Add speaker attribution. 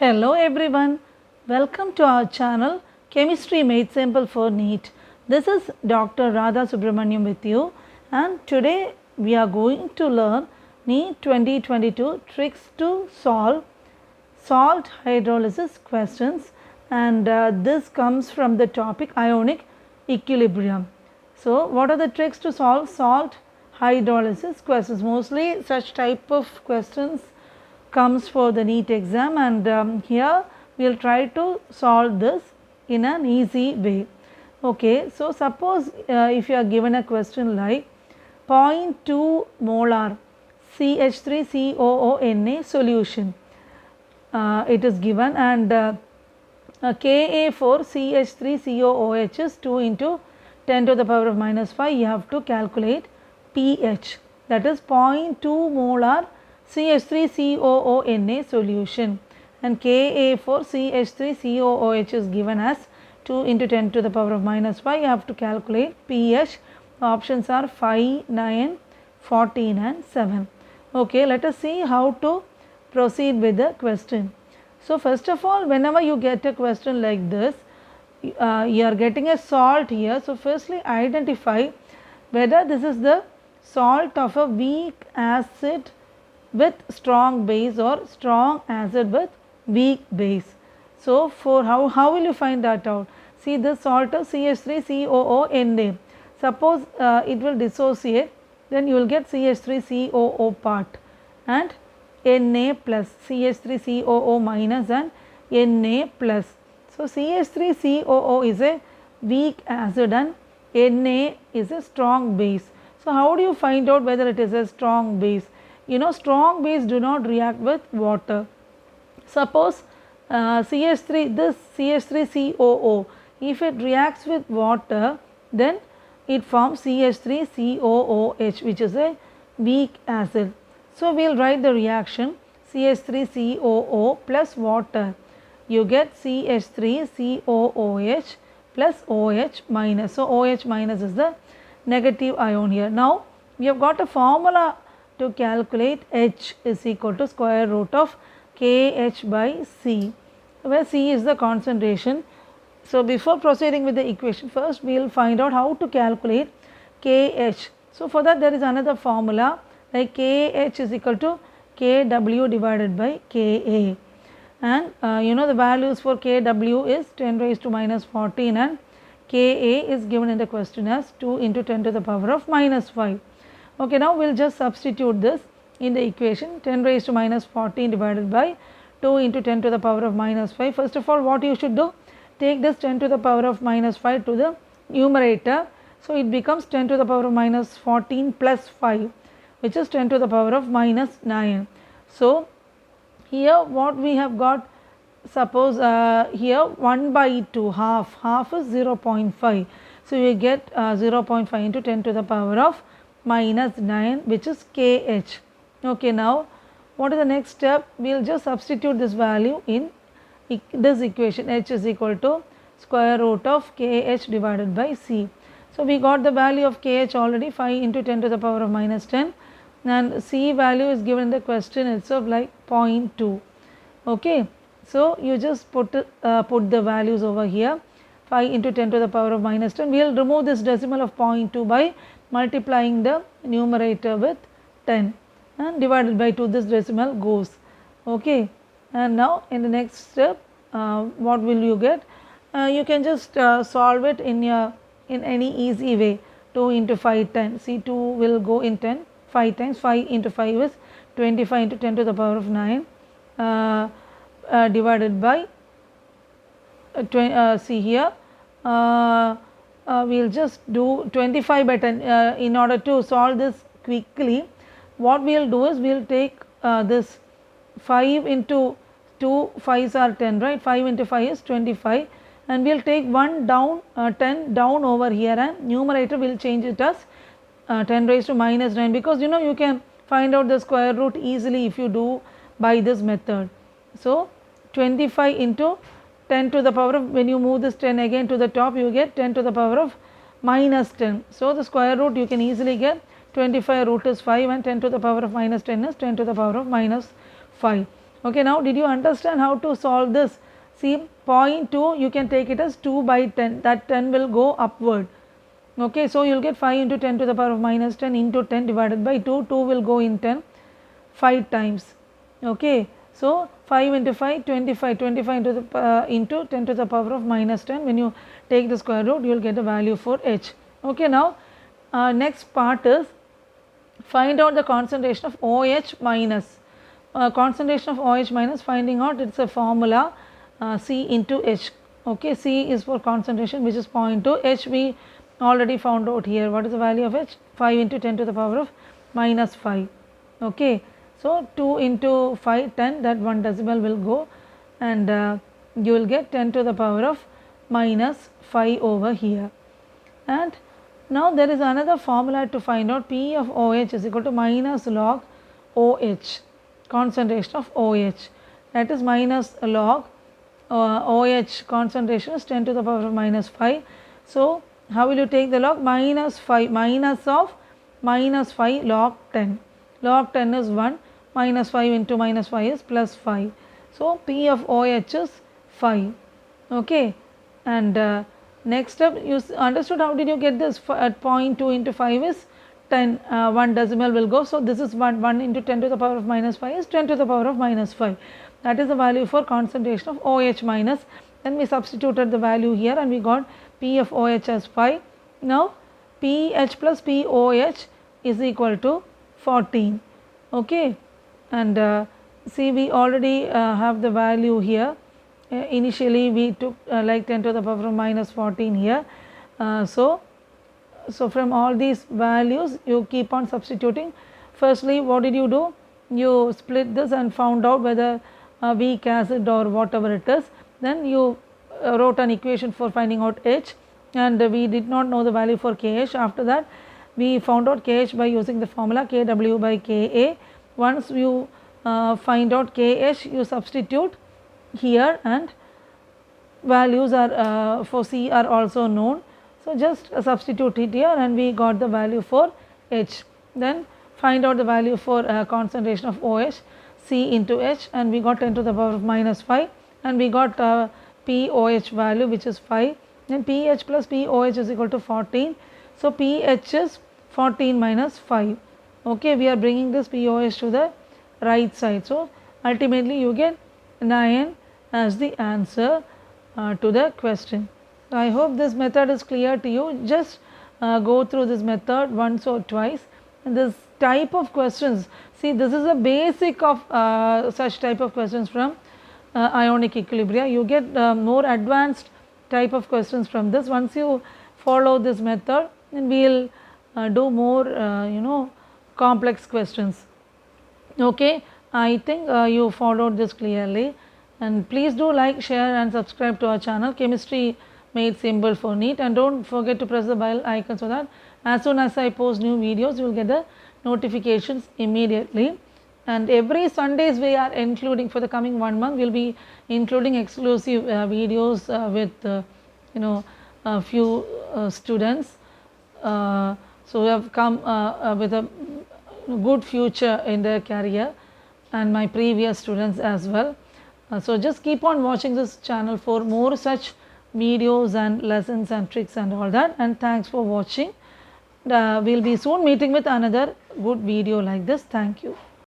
Speaker 1: Hello everyone, welcome to our channel Chemistry Made Simple for NEET. This is Dr. Radha Subramaniam with you, and today we are going to learn NEET 2022 tricks to solve salt hydrolysis questions, and this comes from the topic Ionic equilibrium. So what are the tricks to solve salt hydrolysis questions? Mostly such type of questions comes for the NEET exam, and here we will try to solve this in an easy way. Okay, so suppose if you are given a question like 0.2 molar CH3COONA solution, it is given, and Ka for CH3COOH is 2 into 10 to the power of minus 5. You have to calculate pH, that is 0.2 molar CH3COONA solution, and Ka for CH3COOH is given as 2 into 10 to the power of minus 5. You have to calculate pH. The options are 5, 9, 14 and 7. Okay, let us see how to proceed with the question. So first of all, whenever you get a question like this, you are getting a salt here. So firstly identify whether this is the salt of a weak acid with strong base or strong acid with weak base. So for how will you find that out? See, this salt of CH3COONA, suppose it will dissociate, then you will get CH3COO part and Na plus, CH3COO minus and Na plus. So CH3COO is a weak acid and Na is a strong base. So how do you find out whether it is a strong base? You know, strong base do not react with water. Suppose this CH3COO, if it reacts with water, then it forms CH3COOH, which is a weak acid. So we will write the reaction CH3COO plus water. You get CH3COOH plus OH minus. So OH minus is the negative ion here. Now we have got a formula to calculate H is equal to square root of KH by C, where C is the concentration. So before proceeding with the equation, first we will find out how to calculate KH. So for that there is another formula, like KH is equal to KW divided by KA, and you know the values for KW is 10 raised to minus 14 and Ka is given in the question as 2 into 10 to the power of minus 5. Okay, now we will just substitute this in the equation. 10 raised to minus 14 divided by 2 into 10 to the power of minus 5. First of all, what you should do? Take this 10 to the power of minus 5 to the numerator. So it becomes 10 to the power of minus 14 plus 5, which is 10 to the power of minus 9. So here what we have got, suppose here 1 by 2, half is 0.5. So you get 0.5 into 10 to the power of minus 9, which is KH. Okay, now what is the next step? We will just substitute this value in this equation. H is equal to square root of KH divided by C. So we got the value of KH already, 5 into 10 to the power of minus 10, and C value is given in the question itself like 0.2. Okay, so you just put the values over here, 5 into 10 to the power of minus 10. We will remove this decimal of 0.2 by multiplying the numerator with 10 and divided by 2, this decimal goes. Okay, and now in the next step, what will you get? You can just solve it in any easy way. 2 into 5, 10. See, 2 will go in 10 5 times. 5 into 5 is 25 into 10 to the power of 9 divided by see here, we will just do 25 by 10 in order to solve this quickly. What we will do is we will take this 5 into 2 5s are 10, right? 5 into 5 is 25, and we will take 1 down, 10 down over here, and numerator will change it as 10 raised to minus 9, because you know you can find out the square root easily if you do by this method. So 25 into 10 to the power of, when you move this 10 again to the top, you get 10 to the power of minus 10. So the square root you can easily get 25 root is 5 and 10 to the power of minus 10 is 10 to the power of minus 5. Okay, now did you understand how to solve this? See, 0.2 you can take it as 2 by 10, that 10 will go upward. Okay, so you will get 5 into 10 to the power of minus 10 into 10 divided by 2, 2 will go in 10 5 times. Okay, so 5 into 5, 25, 25 into, into 10 to the power of minus 10. When you take the square root, you will get the value for H. Okay, now next part is find out the concentration of OH minus. Concentration of OH minus, finding out, it's a formula C into H. Okay, C is for concentration, which is 0.2. H we already found out here. What is the value of H? 5 into 10 to the power of minus 5. Okay, so 2 into 5, 10, that 1 decimal will go, and you will get 10 to the power of minus 5 over here. And now there is another formula to find out. P of OH is equal to minus log OH, concentration of OH, that is minus log OH concentration is 10 to the power of minus 5. So how will you take the log? Minus 5, minus of minus 5 log 10. Log 10 is 1, minus 5 into minus 5 is plus 5. So P of OH is 5. Okay, and next step, you understood how did you get this? At 0.2 into 5 is 10, 1 decimal will go. So this is 1 into 10 to the power of minus 5 is 10 to the power of minus 5. That is the value for concentration of OH minus. Then we substituted the value here and we got P of OH as 5. Now pH plus POH is equal to 14. Okay, and see, we already have the value here. Initially we took like 10 to the power of minus 14 here. So from all these values you keep on substituting. Firstly, what did you do? You split this and found out whether weak acid or whatever it is. Then you wrote an equation for finding out H, and we did not know the value for KH. After that we found out KH by using the formula KW by KA. Once you find out KH, you substitute here, and values are for C are also known. So just substitute it here and we got the value for H. Then find out the value for concentration of OH, C into H, and we got 10 to the power of minus 5, and we got POH value which is 5. Then pH plus POH is equal to 14. So pH is 14 minus 5. Okay, we are bringing this POH to the right side. So ultimately you get 9 as the answer to the question. So I hope this method is clear to you. Just go through this method once or twice. And this type of questions, see, this is a basic of such type of questions from ionic equilibria. You get more advanced type of questions from this. Once you follow this method, then we will do more complex questions. Okay, I think you followed this clearly, and please do like, share and subscribe to our channel Chemistry Made Simple for NEET, and don't forget to press the bell icon so that as soon as I post new videos you will get the notifications immediately. And every Sundays we are including, for the coming 1 month we will be including exclusive videos with a few students. So we have come with a good future in their career, and my previous students as well. So just keep on watching this channel for more such videos and lessons and tricks and all that. And thanks for watching. We will be soon meeting with another good video like this. Thank you.